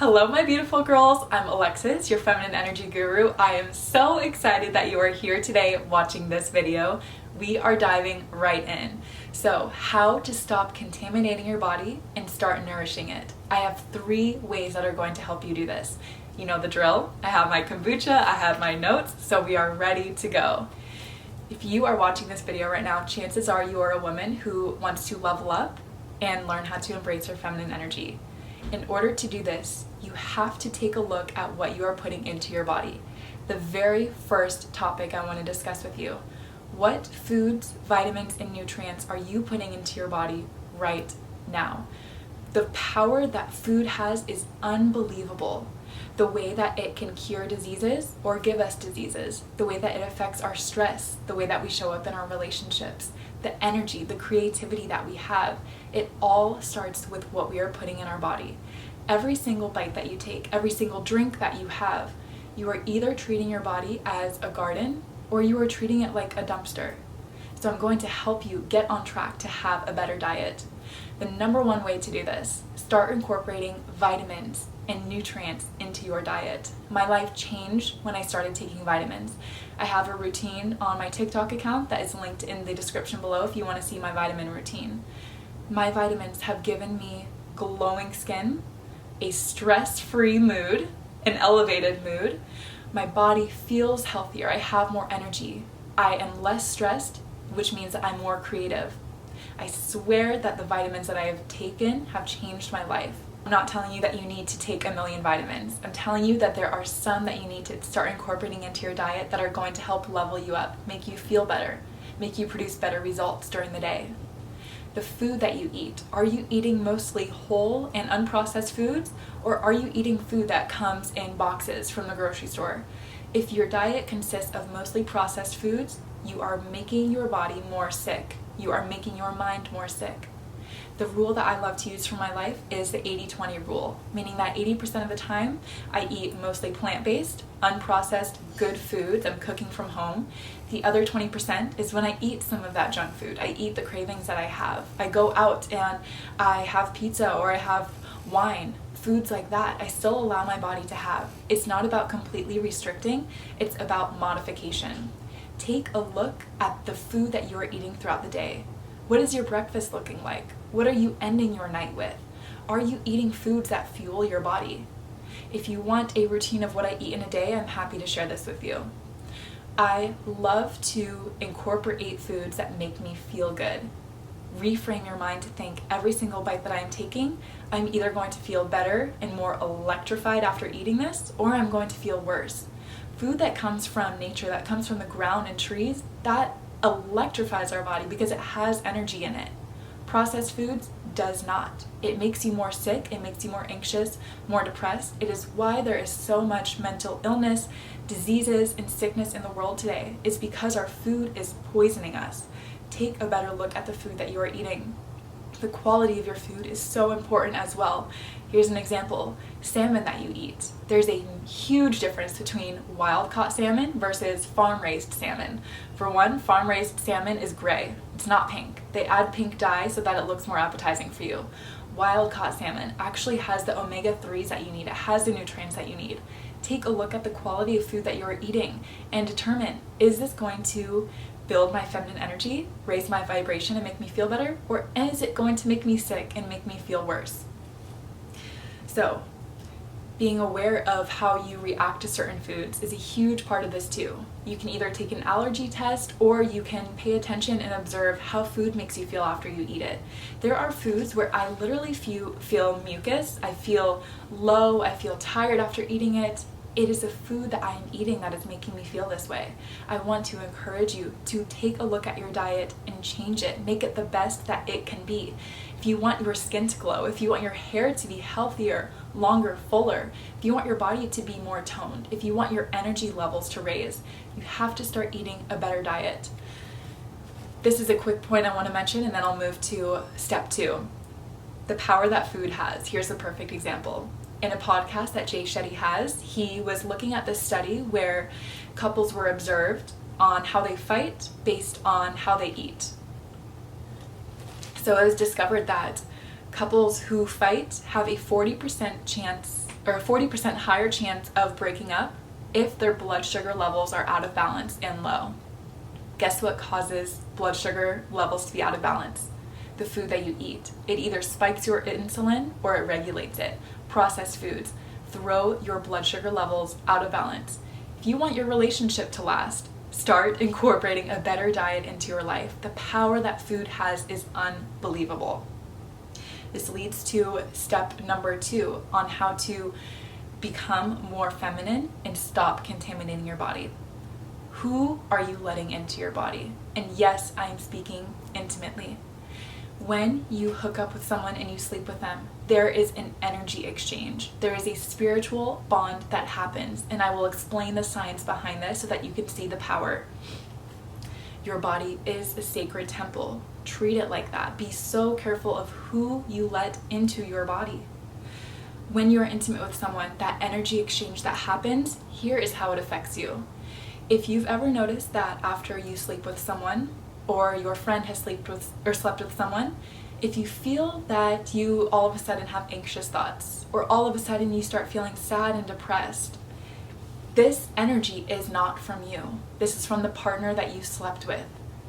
Hello my beautiful girls, I'm Alexis, your feminine energy guru. I am so excited that you are here today watching this video. We are diving right in. So, how to stop contaminating your body and start nourishing it. I have 3 ways that are going to help you do this. You know the drill. I have my kombucha, I have my notes, so we are ready to go. If you are watching this video right now, chances are you are a woman who wants to level up and learn how to embrace her feminine energy. In order to do this, you have to take a look at what you are putting into your body. The very first topic I want to discuss with you. What foods, vitamins, and nutrients are you putting into your body right now? The power that food has is unbelievable. The way that it can cure diseases or give us diseases, the way that it affects our stress, the way that we show up in our relationships, the energy, the creativity that we have, it all starts with what we are putting in our body. Every single bite that you take, every single drink that you have, you are either treating your body as a garden or you are treating it like a dumpster. So I'm going to help you get on track to have a better diet. The number one way to do this, start incorporating vitamins and nutrients into your diet. My life changed when I started taking vitamins. I have a routine on my TikTok account that is linked in the description below if you want to see my vitamin routine. My vitamins have given me glowing skin, a stress-free mood, an elevated mood. My body feels healthier. I have more energy. I am less stressed, which means that I'm more creative. I swear that the vitamins that I have taken have changed my life. I'm not telling you that you need to take 1,000,000 vitamins. I'm telling you that there are some that you need to start incorporating into your diet that are going to help level you up, make you feel better, make you produce better results during the day. The food that you eat, are you eating mostly whole and unprocessed foods, or are you eating food that comes in boxes from the grocery store? If your diet consists of mostly processed foods, you are making your body more sick. You are making your mind more sick. The rule that I love to use for my life is the 80-20 rule, meaning that 80% of the time I eat mostly plant-based, unprocessed, good foods I'm cooking from home. The other 20% is when I eat some of that junk food. I eat the cravings that I have. I go out and I have pizza or I have wine, foods like that. I still allow my body to have. It's not about completely restricting, it's about modification. Take a look at the food that you are eating throughout the day. What is your breakfast looking like? What are you ending your night with? Are you eating foods that fuel your body? If you want a routine of what I eat in a day, I'm happy to share this with you. I love to incorporate foods that make me feel good. Reframe your mind to think every single bite that I am taking, I'm either going to feel better and more electrified after eating this, or I'm going to feel worse. Food that comes from nature, that comes from the ground and trees, that electrifies our body because it has energy in it. Processed foods does not. It makes you more sick, it makes you more anxious, more depressed. It is why there is so much mental illness, diseases, and sickness in the world today. It's because our food is poisoning us. Take a better look at the food that you are eating. The quality of your food is so important as well. Here's an example. Salmon that you eat. There's a huge difference between wild-caught salmon versus farm-raised salmon. For one, farm-raised salmon is gray. It's not pink. They add pink dye so that it looks more appetizing for you. Wild-caught salmon actually has the omega-3s that you need. It has the nutrients that you need. Take a look at the quality of food that you're eating and determine, is this going to build my feminine energy, raise my vibration and make me feel better, or is it going to make me sick and make me feel worse? So, being aware of how you react to certain foods is a huge part of this too. You can either take an allergy test or you can pay attention and observe how food makes you feel after you eat it. There are foods where I literally feel mucus, I feel low, I feel tired after eating it. It is the food that I am eating that is making me feel this way. I want to encourage you to take a look at your diet and change it. Make it the best that it can be. If you want your skin to glow, if you want your hair to be healthier, longer, fuller, if you want your body to be more toned, if you want your energy levels to raise, you have to start eating a better diet. This is a quick point I want to mention and then I'll move to step 2. The power that food has. Here's a perfect example. In a podcast that Jay Shetty has, he was looking at this study where couples were observed on how they fight based on how they eat. So it was discovered that couples who fight have a 40% chance or a 40% higher chance of breaking up if their blood sugar levels are out of balance and low. Guess what causes blood sugar levels to be out of balance? The food that you eat. It either spikes your insulin or it regulates it. Processed foods throw your blood sugar levels out of balance. If you want your relationship to last, start incorporating a better diet into your life. The power that food has is unbelievable. This leads to step number 2 on how to become more feminine and stop contaminating your body. Who are you letting into your body? And yes, I am speaking intimately. When you hook up with someone and you sleep with them, there is an energy exchange. There is a spiritual bond that happens, and I will explain the science behind this so that you can see the power. Your body is a sacred temple. Treat it like that. Be so careful of who you let into your body. When you're intimate with someone, that energy exchange that happens, here is how it affects you. If you've ever noticed that after you sleep with someone, or your friend has slept with someone, if you feel that you all of a sudden have anxious thoughts, or all of a sudden you start feeling sad and depressed, this energy is not from you. This is from the partner that you slept with.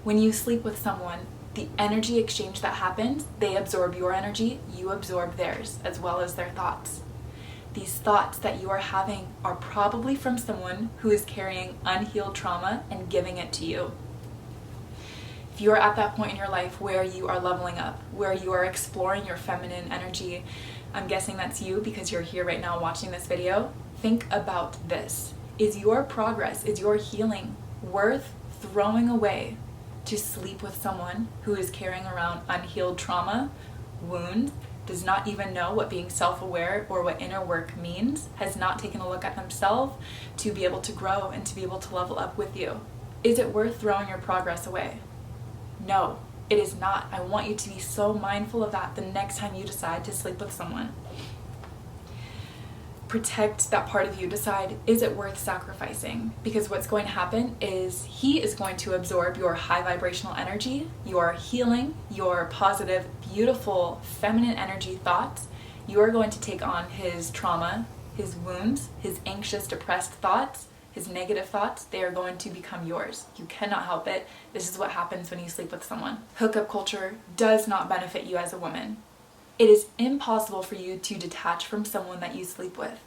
When you sleep with someone, the energy exchange that happens, they absorb your energy, you absorb theirs, as well as their thoughts. These thoughts that you are having are probably from someone who is carrying unhealed trauma and giving it to you. If you are at that point in your life where you are leveling up, where you are exploring your feminine energy, I'm guessing that's you because you're here right now watching this video, think about this. Is your progress, is your healing worth throwing away to sleep with someone who is carrying around unhealed trauma, wounds, does not even know what being self-aware or what inner work means, has not taken a look at themselves to be able to grow and to be able to level up with you? Is it worth throwing your progress away? No, it is not. I want you to be so mindful of that the next time you decide to sleep with someone. Protect that part of you. Decide, is it worth sacrificing? Because what's going to happen is he is going to absorb your high vibrational energy, your healing, your positive, beautiful, feminine energy thoughts. You are going to take on his trauma, his wounds, his anxious, depressed thoughts, his negative thoughts. They are going to become yours. You cannot help it. This is what happens when you sleep with someone. Hookup culture does not benefit you as a woman. It is impossible for you to detach from someone that you sleep with.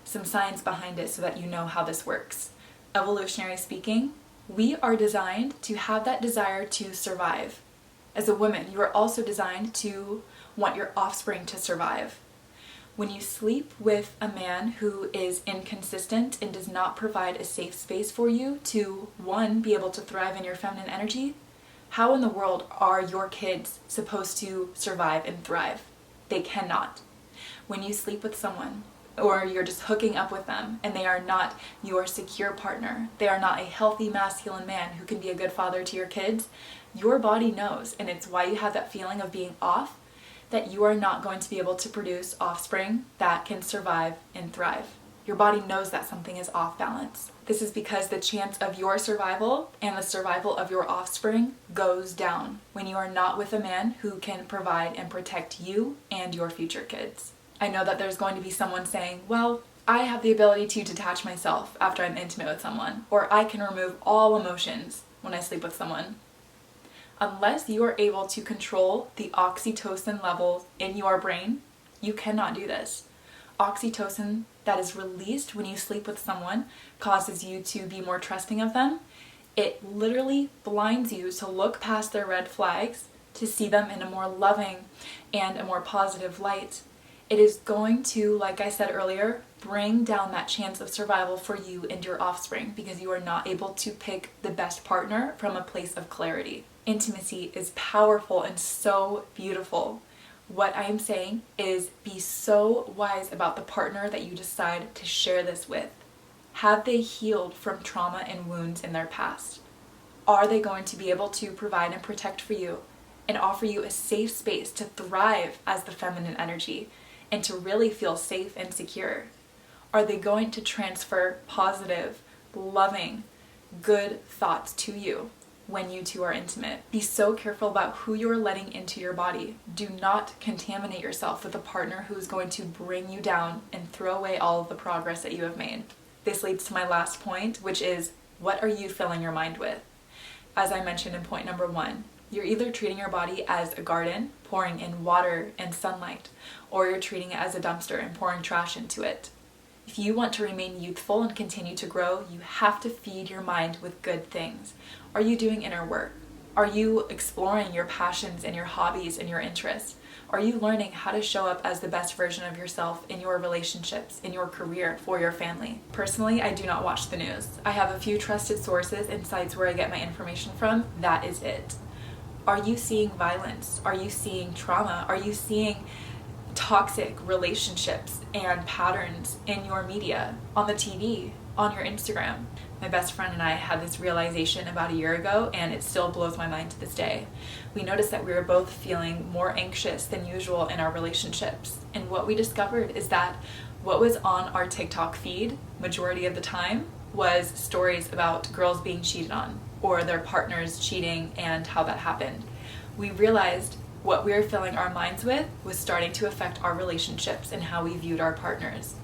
Some science behind it so that you know how this works. Evolutionary speaking, we are designed to have that desire to survive. As a woman, you are also designed to want your offspring to survive. When you sleep with a man who is inconsistent and does not provide a safe space for you to, one, be able to thrive in your feminine energy, how in the world are your kids supposed to survive and thrive? They cannot. When you sleep with someone, or you're just hooking up with them, and they are not your secure partner, they are not a healthy masculine man who can be a good father to your kids, your body knows, and it's why you have that feeling of being off, that you are not going to be able to produce offspring that can survive and thrive. Your body knows that something is off balance. This is because the chance of your survival and the survival of your offspring goes down when you are not with a man who can provide and protect you and your future kids. I know that there's going to be someone saying, well, I have the ability to detach myself after I'm intimate with someone, or I can remove all emotions when I sleep with someone. Unless you are able to control the oxytocin levels in your brain, you cannot do this. Oxytocin that is released when you sleep with someone causes you to be more trusting of them. It literally blinds you to look past their red flags, to see them in a more loving and a more positive light. It is going to, like I said earlier, bring down that chance of survival for you and your offspring because you are not able to pick the best partner from a place of clarity. Intimacy is powerful and so beautiful. What I am saying is be so wise about the partner that you decide to share this with. Have they healed from trauma and wounds in their past? Are they going to be able to provide and protect for you and offer you a safe space to thrive as the feminine energy and to really feel safe and secure? Are they going to transfer positive, loving, good thoughts to you? when you two are intimate. Be so careful about who you're letting into your body. Do not contaminate yourself with a partner who's going to bring you down and throw away all of the progress that you have made. This leads to my last point, which is, what are you filling your mind with? As I mentioned in point number 1, you're either treating your body as a garden, pouring in water and sunlight, or you're treating it as a dumpster and pouring trash into it. If you want to remain youthful and continue to grow, you have to feed your mind with good things. Are you doing inner work? Are you exploring your passions and your hobbies and your interests? Are you learning how to show up as the best version of yourself in your relationships, in your career, for your family? Personally, I do not watch the news. I have a few trusted sources and sites where I get my information from. That is it. Are you seeing violence? Are you seeing trauma? Are you seeing toxic relationships and patterns in your media, on the TV, on your Instagram? My best friend and I had this realization about a year ago, and it still blows my mind to this day. We noticed that we were both feeling more anxious than usual in our relationships. And what we discovered is that what was on our TikTok feed, majority of the time, was stories about girls being cheated on or their partners cheating and how that happened. We realized what we were filling our minds with was starting to affect our relationships and how we viewed our partners.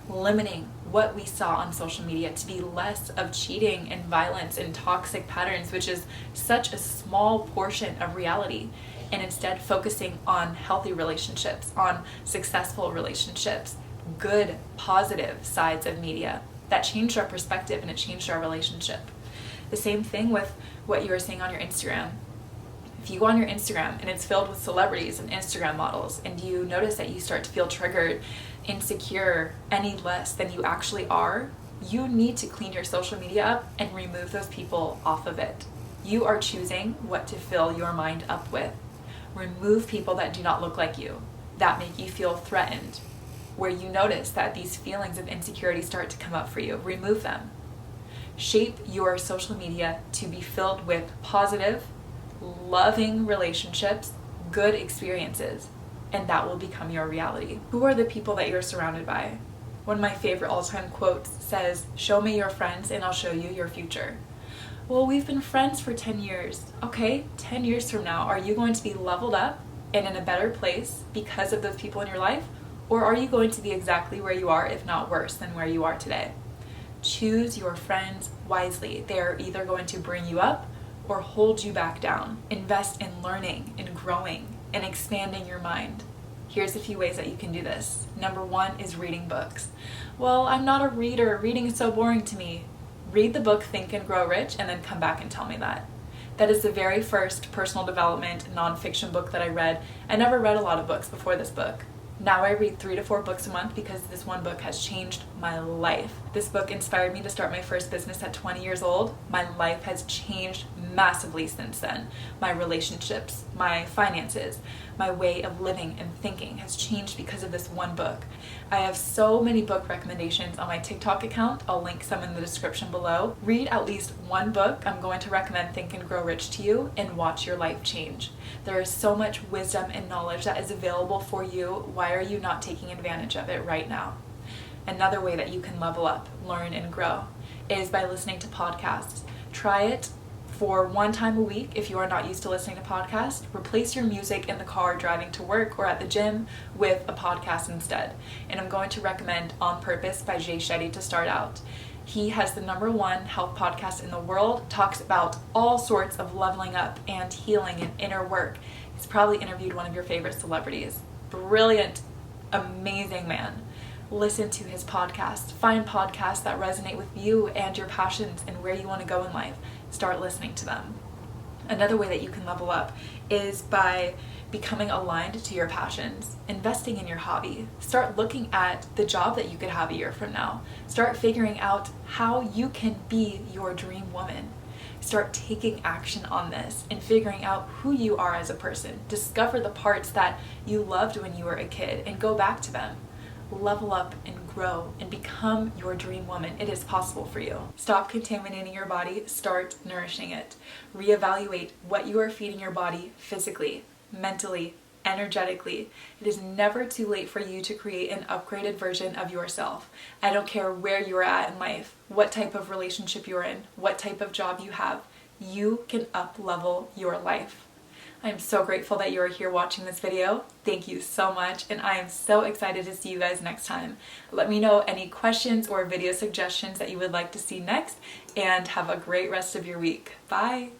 Limiting what we saw on social media to be less of cheating and violence and toxic patterns, which is such a small portion of reality, and instead focusing on healthy relationships, on successful relationships, good, positive sides of media. That changed our perspective and it changed our relationship. The same thing with what you are seeing on your Instagram. If you go on your Instagram and it's filled with celebrities and Instagram models, and you notice that you start to feel triggered, insecure, any less than you actually are, you need to clean your social media up and remove those people off of it. You are choosing what to fill your mind up with. Remove people that do not look like you, that make you feel threatened, where you notice that these feelings of insecurity start to come up for you. Remove them. Shape your social media to be filled with positive, loving relationships, good experiences, and that will become your reality. Who are the people that you're surrounded by? One of my favorite all-time quotes says, "Show me your friends and I'll show you your future." Well, we've been friends for 10 years. Okay, 10 years from now, are you going to be leveled up and in a better place because of those people in your life? Or are you going to be exactly where you are, if not worse than where you are today? Choose your friends wisely. They are either going to bring you up or hold you back down. Invest in learning and growing and expanding your mind. Here's a few ways that you can do this. Number 1 is reading books. Well, I'm not a reader. Reading is so boring to me. Read the book Think and Grow Rich and then come back and tell me that. That is the very first personal development nonfiction book that I read. I never read a lot of books before this book. Now I read 3 to 4 books a month because this one book has changed my life. This book inspired me to start my first business at 20 years old. My life has changed massively since then. My relationships, my finances, my way of living and thinking has changed because of this one book. I have so many book recommendations on my TikTok account. I'll link some in the description below. Read at least one book. I'm going to recommend Think and Grow Rich to you and watch your life change. There is so much wisdom and knowledge that is available for you. Why are you not taking advantage of it right now? Another way that you can level up, learn, and grow is by listening to podcasts. Try it for one time a week if you are not used to listening to podcasts. Replace your music in the car driving to work or at the gym with a podcast instead. And I'm going to recommend On Purpose by Jay Shetty to start out. He has the #1 health podcast in the world, talks about all sorts of leveling up and healing and inner work. He's probably interviewed one of your favorite celebrities. Brilliant, amazing man. Listen to his podcast. Find podcasts that resonate with you and your passions and where you want to go in life. Start listening to them. Another way that you can level up is by becoming aligned to your passions, investing in your hobby. Start looking at the job that you could have a year from now. Start figuring out how you can be your dream woman. Start taking action on this and figuring out who you are as a person. Discover the parts that you loved when you were a kid and go back to them. Level up and grow and become your dream woman. It is possible for you. Stop contaminating your body, start nourishing it. Reevaluate what you are feeding your body physically, mentally, energetically. It is never too late for you to create an upgraded version of yourself. I don't care where you're at in life, what type of relationship you're in, what type of job you have. you can up-level your life. I am so grateful that you are here watching this video. Thank you so much, and I am so excited to see you guys next time. Let me know any questions or video suggestions that you would like to see next, and have a great rest of your week. Bye!